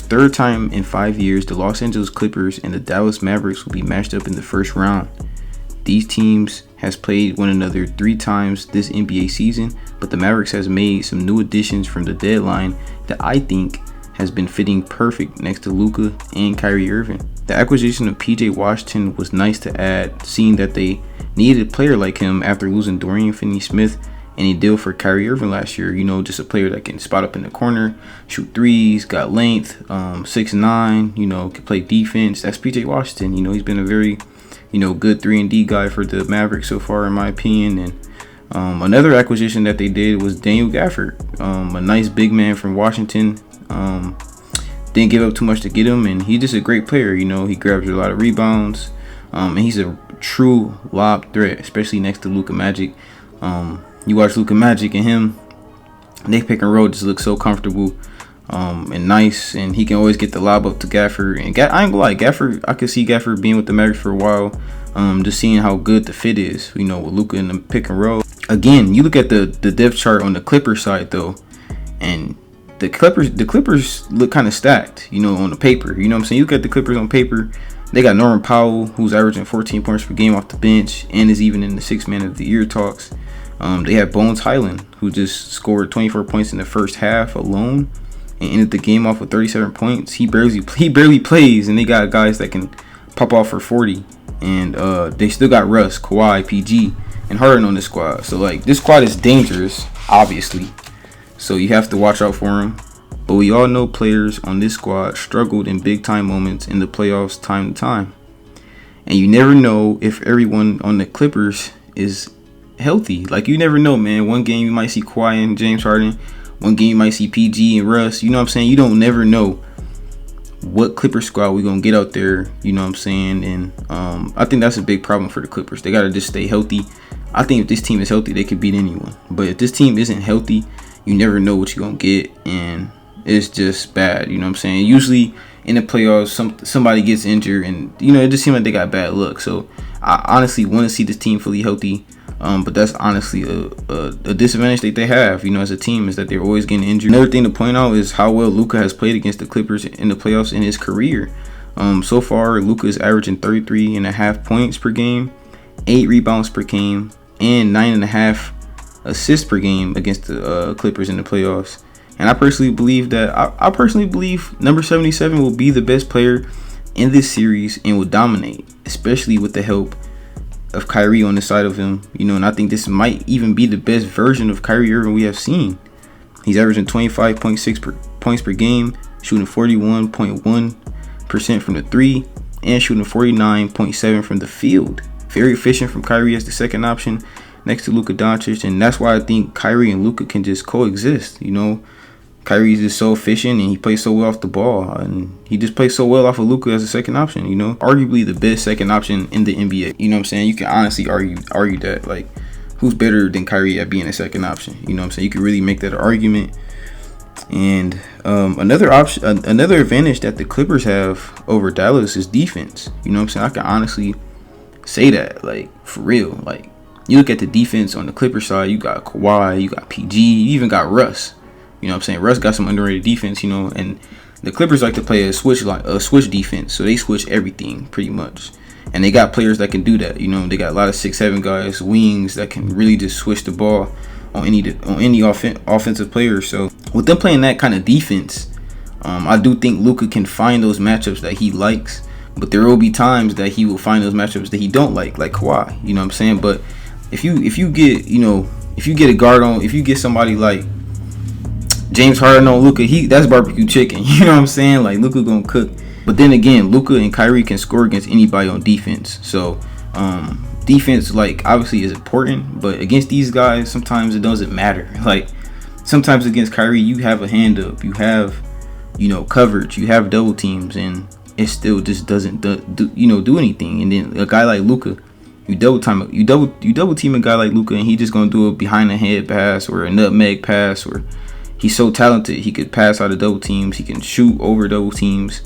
third time in 5 years, the Los Angeles Clippers and the Dallas Mavericks will be matched up in the first round. These teams has played one another 3 times this NBA season, but the Mavericks has made some new additions from the deadline that I think has been fitting perfect next to Luka and Kyrie Irving. The acquisition of PJ Washington was nice to add, seeing that they needed a player like him after losing Dorian Finney-Smith and a deal for Kyrie Irving last year. Just a player that can spot up in the corner, shoot threes, got length, 6'9", can play defense. That's PJ Washington. He's been a very, good 3-and-D guy for the Mavericks so far, in my opinion. And another acquisition that they did was Daniel Gafford, a nice big man from Washington. Didn't give up too much to get him, and he's just a great player. He grabs a lot of rebounds, and he's a true lob threat, especially next to Luka Magic. You watch Luka Magic and him, they pick and roll just looks so comfortable and nice, and he can always get the lob up to Gafford. And I ain't gonna lie, Gafford, I could see Gafford being with the Mavericks for a while, just seeing how good the fit is, with Luka in the pick and roll. Again, you look at the depth chart on the Clippers side though, and the Clippers look kind of stacked, on the paper. You know what I'm saying? You look at the Clippers on paper, they got Norman Powell, who's averaging 14 points per game off the bench and is even in the 6th Man of the Year talks. They have Bones Highland, who just scored 24 points in the first half alone and ended the game off with 37 points. He barely plays, and they got guys that can pop off for 40. And they still got Russ, Kawhi, PG, and Harden on this squad. So this squad is dangerous, obviously. So you have to watch out for him. But we all know players on this squad struggled in big time moments in the playoffs time to time. And you never know if everyone on the Clippers is healthy. You never know, man. One game you might see Kawhi and James Harden. One game you might see PG and Russ. You know what I'm saying? You don't never know what Clipper squad we're going to get out there. You know what I'm saying? And I think that's a big problem for the Clippers. They got to just stay healthy. I think if this team is healthy, they could beat anyone. But if this team isn't healthy, you never know what you're going to get. And it's just bad. You know what I'm saying? Usually in the playoffs, somebody gets injured, and it just seems like they got bad luck. So I honestly want to see this team fully healthy. But that's honestly a disadvantage that they have, as a team, is that they're always getting injured. Another thing to point out is how well Luka has played against the Clippers in the playoffs in his career. So far, Luka is averaging 33.5 points per game, 8 rebounds per game, and 9.5 assists per game against the Clippers in the playoffs. And I personally believe number 77 will be the best player in this series and will dominate, especially with the help of Kyrie on the side of him, and I think this might even be the best version of Kyrie Irving we have seen. He's averaging 25.6 points per game, shooting 41.1% from the 3, and shooting 49.7% from the field. Very efficient from Kyrie as the second option next to Luka Doncic, and that's why I think Kyrie and Luka can just coexist. Kyrie is just so efficient, and he plays so well off the ball, and he just plays so well off of Luka as a second option. Arguably the best second option in the NBA. You know what I'm saying? You can honestly argue that, who's better than Kyrie at being a second option? You know what I'm saying? You can really make that an argument. And another advantage that the Clippers have over Dallas is defense. You know what I'm saying? I can honestly say that, for real. You look at the defense on the Clippers side, you got Kawhi, you got PG, you even got Russ. You know what I'm saying? Russ got some underrated defense, and the Clippers like to play a switch defense, so they switch everything pretty much. And they got players that can do that. They got a lot of 6'7" guys, wings that can really just switch the ball on any offensive player. So with them playing that kind of defense, I do think Luka can find those matchups that he likes, but there will be times that he will find those matchups that he don't like Kawhi. You know what I'm saying? But if you get a guard on, if you get somebody like James Harden on Luka, that's barbecue chicken. You know what I'm saying? Luka gonna cook. But then again, Luka and Kyrie can score against anybody on defense. So defense, obviously is important, but against these guys, sometimes it doesn't matter. Sometimes against Kyrie, you have a hand up, you have coverage, you have double teams, and it still just doesn't do anything. And then a guy like Luka, you double team a guy like Luka, and he just gonna do a behind the head pass or a nutmeg pass, or he's so talented. He could pass out of double teams. He can shoot over double teams.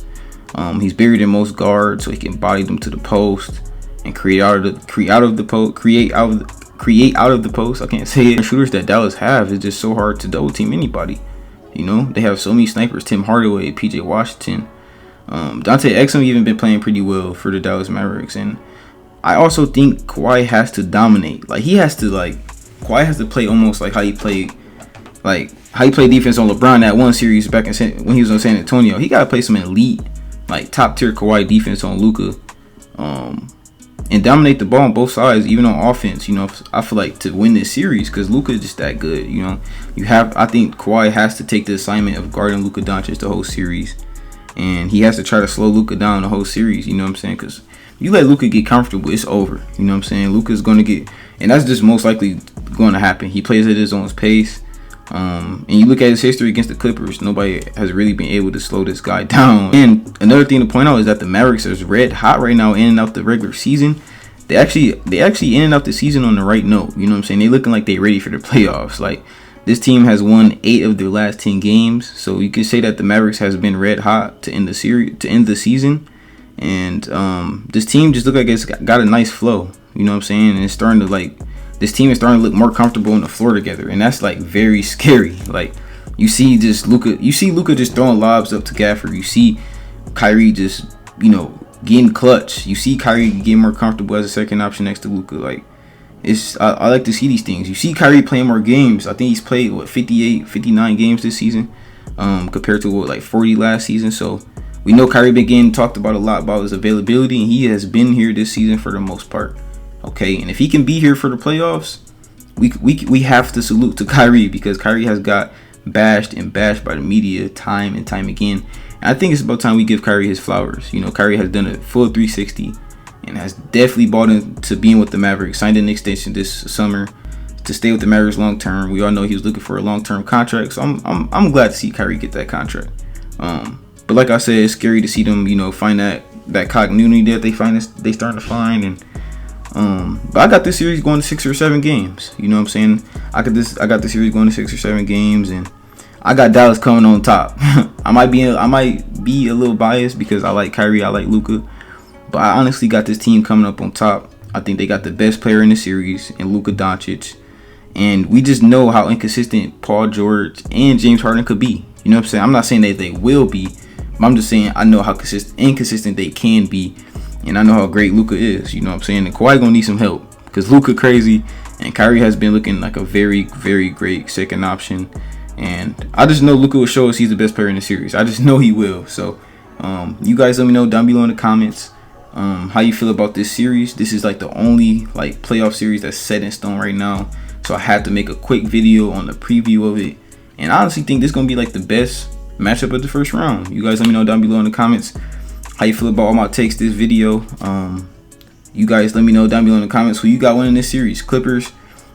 He's bigger than most guards, so he can body them to the post and create out of the post. I can't say it. The shooters that Dallas have is just so hard to double team anybody. You know, they have so many snipers: Tim Hardaway, PJ Washington, Dante Exum even been playing pretty well for the Dallas Mavericks. And I also think Kawhi has to dominate. Like Kawhi has to play almost like how he played defense on LeBron that one series back when he was on San Antonio. He gotta play some elite, like top tier Kawhi defense on Luka, and dominate the ball on both sides, even on offense. You know, I feel like to win this series, because Luka is just that good. You know, I think Kawhi has to take the assignment of guarding Luka Doncic the whole series, and he has to try to slow Luka down the whole series. You know what I'm saying? Because you let Luka get comfortable, it's over. You know what I'm saying? Luka's going to get, and that's just most likely going to happen. He plays at his own pace. And you look at his history against the Clippers, nobody has really been able to slow this guy down. And another thing to point out is that the Mavericks is red hot right now in and out the regular season. They actually in and out the season on the right note. You know what I'm saying? They looking like they ready for the playoffs. Like, this team has won 8 of their last 10 games, so you can say that the Mavericks has been red hot to end the season. And this team just look like it's got a nice flow. You know what I'm saying? And it's starting to this team is starting to look more comfortable on the floor together, and that's like very scary. Like, you see Luka just throwing lobs up to Gafford. You see Kyrie just, you know, getting clutch. You see Kyrie getting more comfortable as a second option next to Luka. Like, I like to see these things. You see Kyrie playing more games. I think he's played 58, 59 games this season, compared to 40 last season. So we know Kyrie been getting talked about a lot about his availability, and he has been here this season for the most part. Okay, and if he can be here for the playoffs, we have to salute to Kyrie, because Kyrie has got bashed by the media time and time again. And I think it's about time we give Kyrie his flowers. You know, Kyrie has done a full 360 and has definitely bought into being with the Mavericks. Signed an extension this summer to stay with the Mavericks long term. We all know he was looking for a long term contract, so I'm glad to see Kyrie get that contract. But like I said, it's scary to see them, you know, find that continuity that they starting to find. And but I got this series going to 6 or 7 games. You know what I'm saying? I got this series going to 6 or 7 games, and I got Dallas coming on top. I might be a little biased because I like Kyrie, I like Luka, but I honestly got this team coming up on top. I think they got the best player in the series in Luka Doncic, and we just know how inconsistent Paul George and James Harden could be. You know what I'm saying? I'm not saying that they will be, but I'm just saying I know how inconsistent they can be. And I know how great Luka is. You know what I'm saying? And Kawhi gonna need some help, because Luka crazy, and Kyrie has been looking like a very, very great second option. And I just know Luka will show us he's the best player in the series. I just know he will. So you guys let me know down below in the comments how you feel about this series. This is like the only playoff series that's set in stone right now. So I had to make a quick video on the preview of it. And I honestly think this is gonna be like the best matchup of the first round. You guys let me know down below in the comments how you feel about all my takes this video. You guys let me know down below in the comments who you got winning this series, Clippers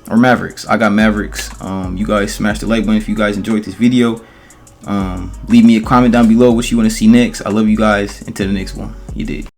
or Mavericks. I got Mavericks. You guys smash the like button if you guys enjoyed this video. Leave me a comment down below what you want to see next. I love you guys. Until the next one. You did.